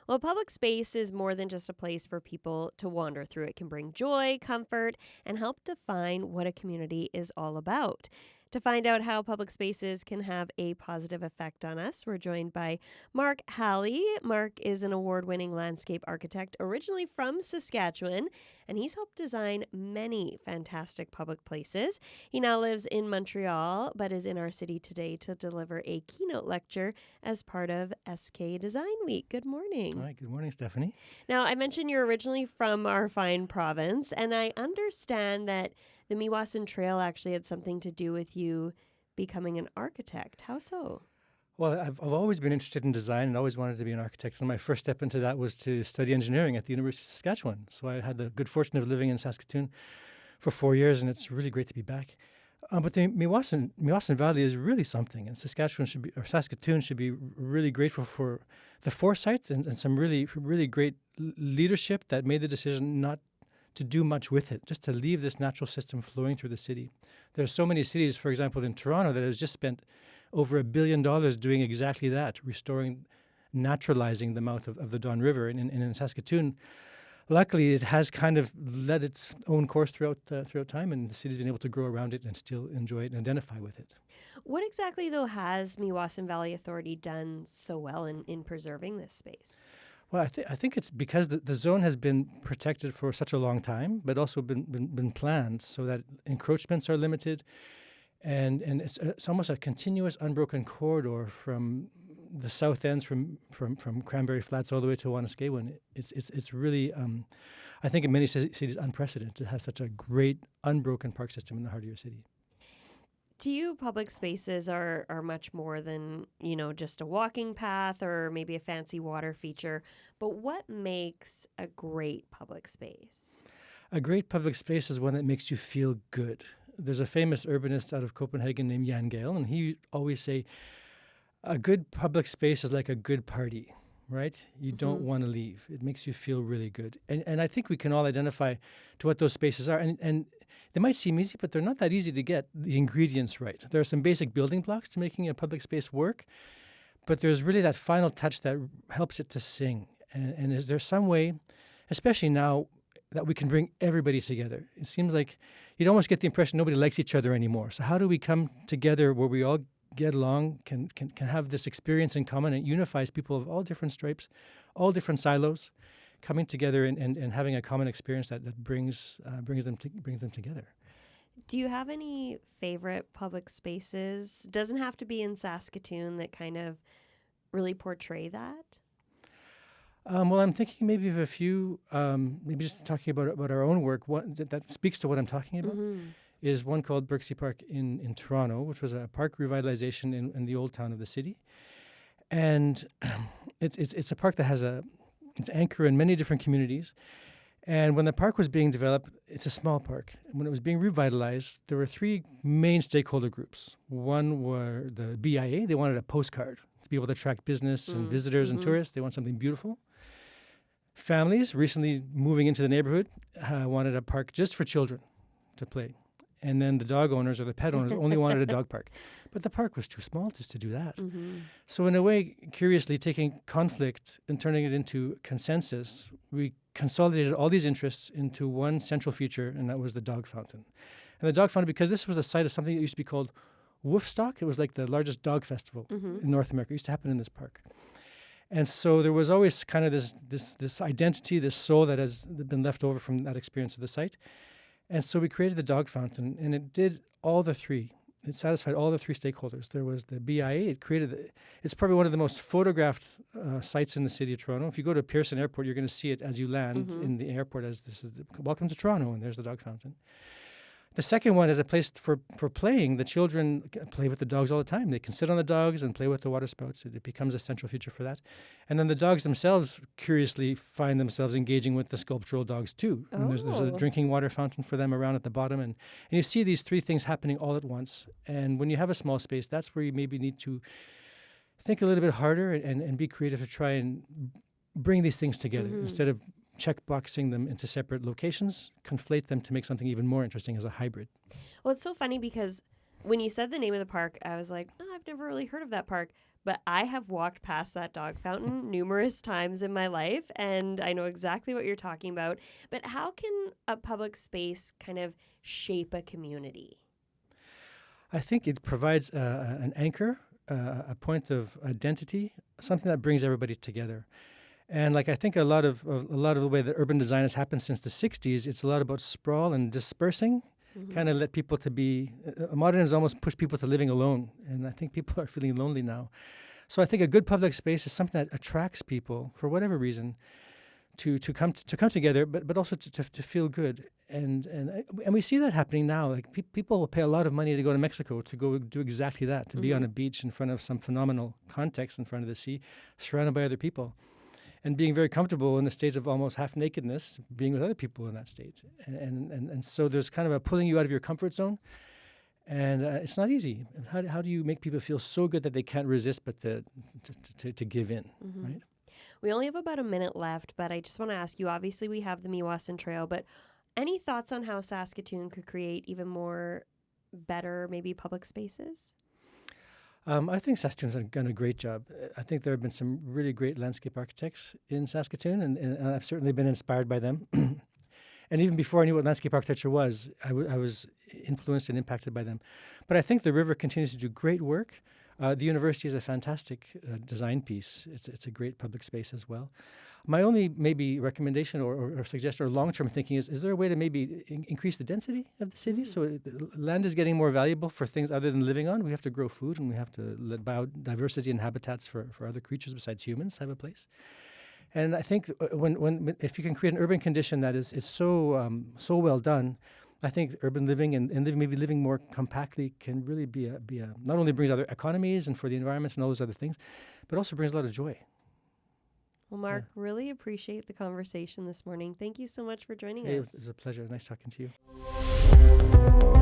Well, public space is more than just a place for people to wander through. It can bring joy, comfort, and help define what a community is all about. To find out how public spaces can have a positive effect on us, we're joined by Marc Halle. Marc is an award-winning landscape architect originally from Saskatchewan, and he's helped design many fantastic public places. He now lives in Montreal, but is in our city today to deliver a keynote lecture as part of SK Design Week. Good morning. All right. Good morning, Stephanie. Now, I mentioned you're originally from our fine province, and I understand that the Meewasin Trail actually had something to do with you becoming an architect. How so? Well, I've always been interested in design and always wanted to be an architect. And my first step into that was to study engineering at the University of Saskatchewan. So I had the good fortune of living in Saskatoon for 4 years, and it's really great to be back. But the Meewasin Valley is really something, and Saskatoon should be really grateful for the foresight and some really great leadership that made the decision not to do much with it, just to leave this natural system flowing through the city. There are so many cities, for example, in Toronto, that has just spent over $1 billion doing exactly that, naturalizing the mouth of the Don River. And in Saskatoon, luckily, it has kind of led its own course throughout time, and the city's been able to grow around it and still enjoy it and identify with it. What exactly, though, has Meewasin Valley Authority done so well in preserving this space? Well, I think it's because the zone has been protected for such a long time, but also been planned so that encroachments are limited, and it's almost a continuous unbroken corridor from the south ends from Cranberry Flats all the way to Wanuskewin. It's really, I think in many cities, unprecedented to have such a great unbroken park system in the heart of your city. To you, public spaces are much more than, just a walking path or maybe a fancy water feature. But what makes a great public space? A great public space is one that makes you feel good. There's a famous urbanist out of Copenhagen named Jan Gehl, and he always say, a good public space is like a good party, right? You don't want to leave. It makes you feel really good. And I think we can all identify to what those spaces are. And they might seem easy, but they're not that easy to get the ingredients right. There are some basic building blocks to making a public space work, but there's really that final touch that helps it to sing. And is there some way, especially now, that we can bring everybody together? It seems like you'd almost get the impression nobody likes each other anymore. So how do we come together where we all get along, can have this experience in common, and it unifies people of all different stripes, all different silos, coming together and having a common experience that brings them together. Do you have any favorite public spaces? Doesn't have to be in Saskatoon that kind of really portray that. Well, I'm thinking maybe of a few, maybe just talking about our own work. One that speaks to what I'm talking about is one called Birksea Park in Toronto, which was a park revitalization in the old town of the city. And it's a park that has its anchor in many different communities. And when the park was being developed, it's a small park. And when it was being revitalized, there were three main stakeholder groups. One were the BIA. They wanted a postcard to be able to attract business and visitors and tourists. They want something beautiful. Families recently moving into the neighborhood wanted a park just for children to play. And then the dog owners or the pet owners only wanted a dog park. But the park was too small just to do that. So in a way, curiously, taking conflict and turning it into consensus, we consolidated all these interests into one central feature, and that was the dog fountain. And the dog fountain, because this was the site of something that used to be called Woofstock. It was like the largest dog festival in North America. It used to happen in this park. And so there was always kind of this identity, this soul that has been left over from that experience of the site. And so we created the dog fountain, and it did all the three. It satisfied all the three stakeholders. There was the BIA. It's probably one of the most photographed sites in the city of Toronto. If you go to Pearson Airport, you're going to see it as you land in the airport as this is welcome to Toronto, and there's the dog fountain. The second one is a place for playing. The children play with the dogs all the time. They can sit on the dogs and play with the water spouts. It becomes a central feature for that. And then the dogs themselves curiously find themselves engaging with the sculptural dogs too. And there's a drinking water fountain for them around at the bottom. And you see these three things happening all at once. And when you have a small space, that's where you maybe need to think a little bit harder and be creative to try and bring these things together instead of checkboxing them into separate locations, conflate them to make something even more interesting as a hybrid. Well, it's so funny because when you said the name of the park, I was like, oh, I've never really heard of that park. but I have walked past that dog fountain numerous times in my life, and I know exactly what you're talking about. But how can a public space kind of shape a community? I think it provides an anchor, a point of identity, something that brings everybody together. And like I think a lot of the way that urban design has happened since the 60s, it's a lot about sprawl and dispersing, kind of let people to be, modern has almost pushed people to living alone. And I think people are feeling lonely now. So I think a good public space is something that attracts people for whatever reason to come together, but also to feel good. And we see that happening now. Like people will pay a lot of money to go to Mexico to go do exactly that, to be on a beach in front of some phenomenal context in front of the sea, surrounded by other people, and being very comfortable in a state of almost half nakedness, being with other people in that state. And so there's kind of a pulling you out of your comfort zone, and it's not easy. How do you make people feel so good that they can't resist but to give in, right? We only have about a minute left, but I just want to ask you, obviously we have the Meewasin Trail, but any thoughts on how Saskatoon could create even more better, maybe public spaces? I think Saskatoon's done a great job. I think there have been some really great landscape architects in Saskatoon, and I've certainly been inspired by them. And even before I knew what landscape architecture was, I was influenced and impacted by them. But I think the river continues to do great work. The university is a fantastic design piece. It's a great public space as well. My only maybe recommendation or suggestion or long-term thinking is there a way to maybe increase the density of the city? So land is getting more valuable for things other than living on. We have to grow food, and we have to let biodiversity and habitats for other creatures besides humans have a place. And I think when if you can create an urban condition that is so well done, I think urban living and maybe living more compactly can really be a not only brings other economies and for the environment and all those other things, but also brings a lot of joy. Well, Marc, really appreciate the conversation this morning. Thank you so much for joining us. It was a pleasure. Nice talking to you.